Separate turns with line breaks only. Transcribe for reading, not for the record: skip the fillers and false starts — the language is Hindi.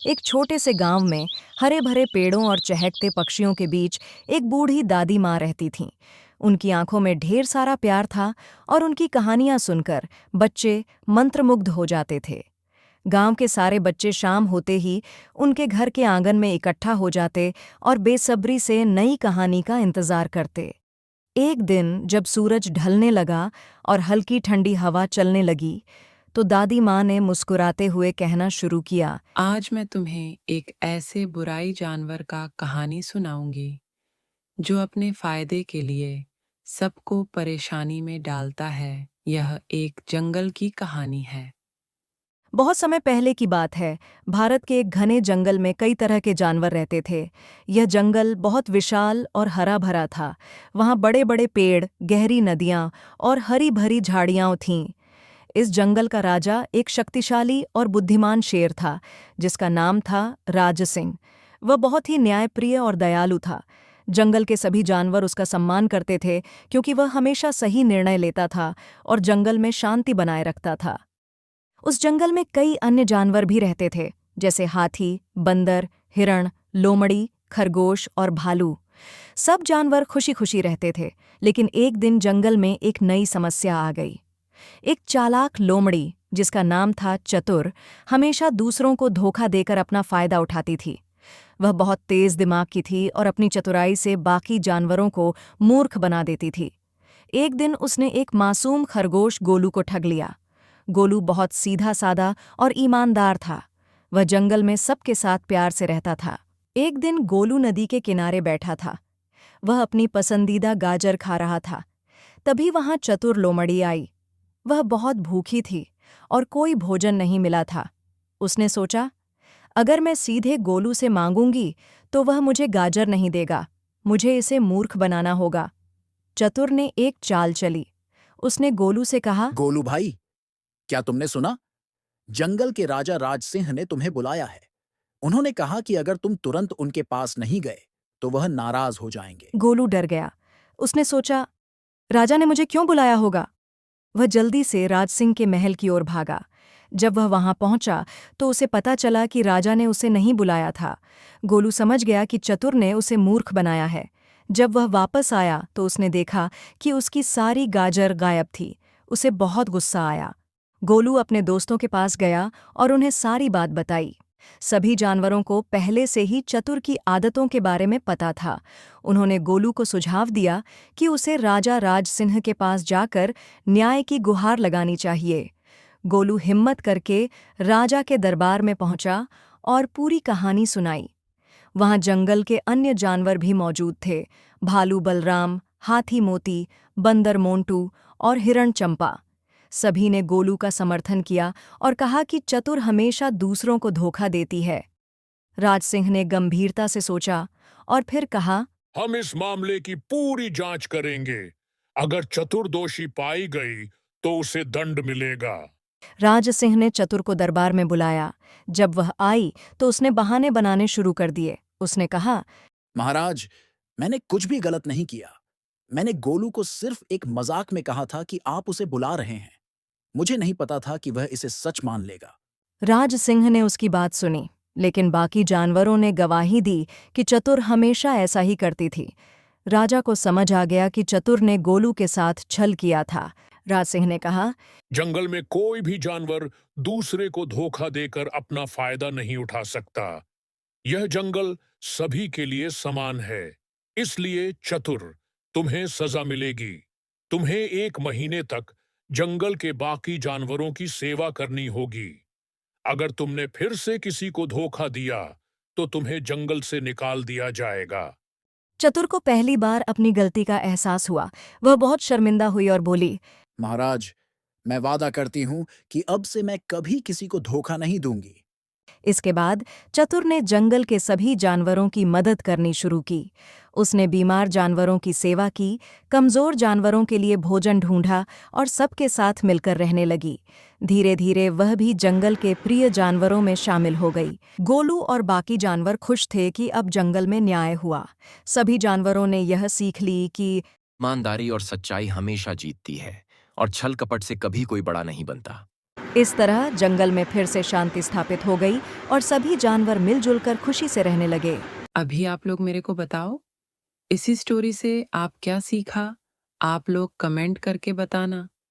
एक छोटे से गांव में हरे भरे पेड़ों और चहकते पक्षियों के बीच एक बूढ़ी दादी माँ रहती थीं। उनकी आंखों में ढेर सारा प्यार था और उनकी कहानियां सुनकर बच्चे मंत्रमुग्ध हो जाते थे। गांव के सारे बच्चे शाम होते ही उनके घर के आंगन में इकट्ठा हो जाते और बेसब्री से नई कहानी का इंतजार करते। एक दिन जब सूरज ढलने लगा और हल्की ठंडी हवा चलने लगी, तो दादी माँ ने मुस्कुराते हुए कहना शुरू किया।
आज मैं तुम्हें एक ऐसे बुराई जानवर का कहानी सुनाऊंगी जो अपने फायदे के लिए सबको परेशानी में डालता है। यह एक जंगल की कहानी है।
बहुत समय पहले की बात है। भारत के एक घने जंगल में कई तरह के जानवर रहते थे। यह जंगल बहुत विशाल और हरा भरा था। वहाँ बड़े बड़े पेड़, गहरी नदियाँ और हरी भरी झाड़ियाँ थीं। इस जंगल का राजा एक शक्तिशाली और बुद्धिमान शेर था, जिसका नाम था राज सिंह। वह बहुत ही न्यायप्रिय और दयालु था। जंगल के सभी जानवर उसका सम्मान करते थे, क्योंकि वह हमेशा सही निर्णय लेता था और जंगल में शांति बनाए रखता था। उस जंगल में कई अन्य जानवर भी रहते थे, जैसे हाथी, बंदर, हिरण, लोमड़ी, खरगोश और भालू। सब जानवर खुशी खुशी रहते थे, लेकिन एक दिन जंगल में एक नई समस्या आ गई। एक चालाक लोमड़ी, जिसका नाम था चतुर, हमेशा दूसरों को धोखा देकर अपना फायदा उठाती थी। वह बहुत तेज दिमाग की थी और अपनी चतुराई से बाकी जानवरों को मूर्ख बना देती थी। एक दिन उसने एक मासूम खरगोश गोलू को ठग लिया। गोलू बहुत सीधा सादा और ईमानदार था। वह जंगल में सबके साथ प्यार से रहता था। एक दिन गोलू नदी के किनारे बैठा था। वह अपनी पसंदीदा गाजर खा रहा था। तभी वहां चतुर लोमड़ी आई। वह बहुत भूखी थी और कोई भोजन नहीं मिला था। उसने सोचा, अगर मैं सीधे गोलू से मांगूंगी तो वह मुझे गाजर नहीं देगा। मुझे इसे मूर्ख बनाना होगा। चतुर ने एक चाल चली। उसने गोलू से कहा,
गोलू भाई, क्या तुमने सुना? जंगल के राजा राज सिंह ने तुम्हें बुलाया है। उन्होंने कहा कि अगर तुम तुरंत उनके पास नहीं गए तो वह नाराज हो जाएंगे।
गोलू डर गया। उसने सोचा, राजा ने मुझे क्यों बुलाया होगा? वह जल्दी से राज सिंह के महल की ओर भागा। जब वह वहां पहुंचा तो उसे पता चला कि राजा ने उसे नहीं बुलाया था। गोलू समझ गया कि चतुर ने उसे मूर्ख बनाया है। जब वह वापस आया तो उसने देखा कि उसकी सारी गाजर गायब थी। उसे बहुत गुस्सा आया। गोलू अपने दोस्तों के पास गया और उन्हें सारी बात बताई। सभी जानवरों को पहले से ही चतुर की आदतों के बारे में पता था। उन्होंने गोलू को सुझाव दिया कि उसे राजा राज सिंह के पास जाकर न्याय की गुहार लगानी चाहिए। गोलू हिम्मत करके राजा के दरबार में पहुंचा और पूरी कहानी सुनाई। वहां जंगल के अन्य जानवर भी मौजूद थे। भालू बलराम, हाथी मोती, बंदर मोंटू और हिरण चंपा। सभी ने गोलू का समर्थन किया और कहा कि चतुर हमेशा दूसरों को धोखा देती है। राज सिंह ने गंभीरता से सोचा और फिर कहा,
हम इस मामले की पूरी जांच करेंगे। अगर चतुर दोषी पाई गई तो उसे दंड मिलेगा।
राज सिंह ने चतुर को दरबार में बुलाया। जब वह आई तो उसने बहाने बनाने शुरू कर दिए। उसने कहा,
महाराज, मैंने कुछ भी गलत नहीं किया। मैंने गोलू को सिर्फ एक मजाक में कहा था कि आप उसे बुला रहे हैं। मुझे नहीं पता था कि वह इसे सच मान लेगा।
राज सिंह ने उसकी बात सुनी, लेकिन बाकी जानवरों ने गवाही दी कि चतुर हमेशा ऐसा ही करती थी। राजा को समझ आ गया कि चतुर ने गोलू के साथ छल किया था। राज सिंह ने कहा,
जंगल में कोई भी जानवर दूसरे को धोखा देकर अपना फायदा नहीं उठा सकता। यह जंगल सभी के लिए समान है। इसलिए चतुर, तुम्हें सजा मिलेगी। तुम्हें 1 महीने तक जंगल के बाकी जानवरों की सेवा करनी होगी। अगर तुमने फिर से किसी को धोखा दिया तो तुम्हें जंगल से निकाल दिया जाएगा।
चतुर को पहली बार अपनी गलती का एहसास हुआ। वह बहुत शर्मिंदा हुई और बोली,
महाराज, मैं वादा करती हूं कि अब से मैं कभी किसी को धोखा नहीं दूंगी।
इसके बाद चतुर ने जंगल के सभी जानवरों की मदद करनी शुरू की। उसने बीमार जानवरों की सेवा की, कमजोर जानवरों के लिए भोजन ढूंढा और सबके साथ मिलकर रहने लगी। धीरे धीरे वह भी जंगल के प्रिय जानवरों में शामिल हो गई। गोलू और बाकी जानवर खुश थे कि अब जंगल में न्याय हुआ। सभी जानवरों ने यह सीख ली कि
ईमानदारी और सच्चाई हमेशा जीतती है और छल कपट से कभी कोई बड़ा नहीं बनता।
इस तरह जंगल में फिर से शांति स्थापित हो गई और सभी जानवर मिलजुल कर खुशी से रहने लगे।
अभी आप लोग मेरे को बताओ, इसी स्टोरी से आप क्या सीखा? आप लोग कमेंट करके बताना।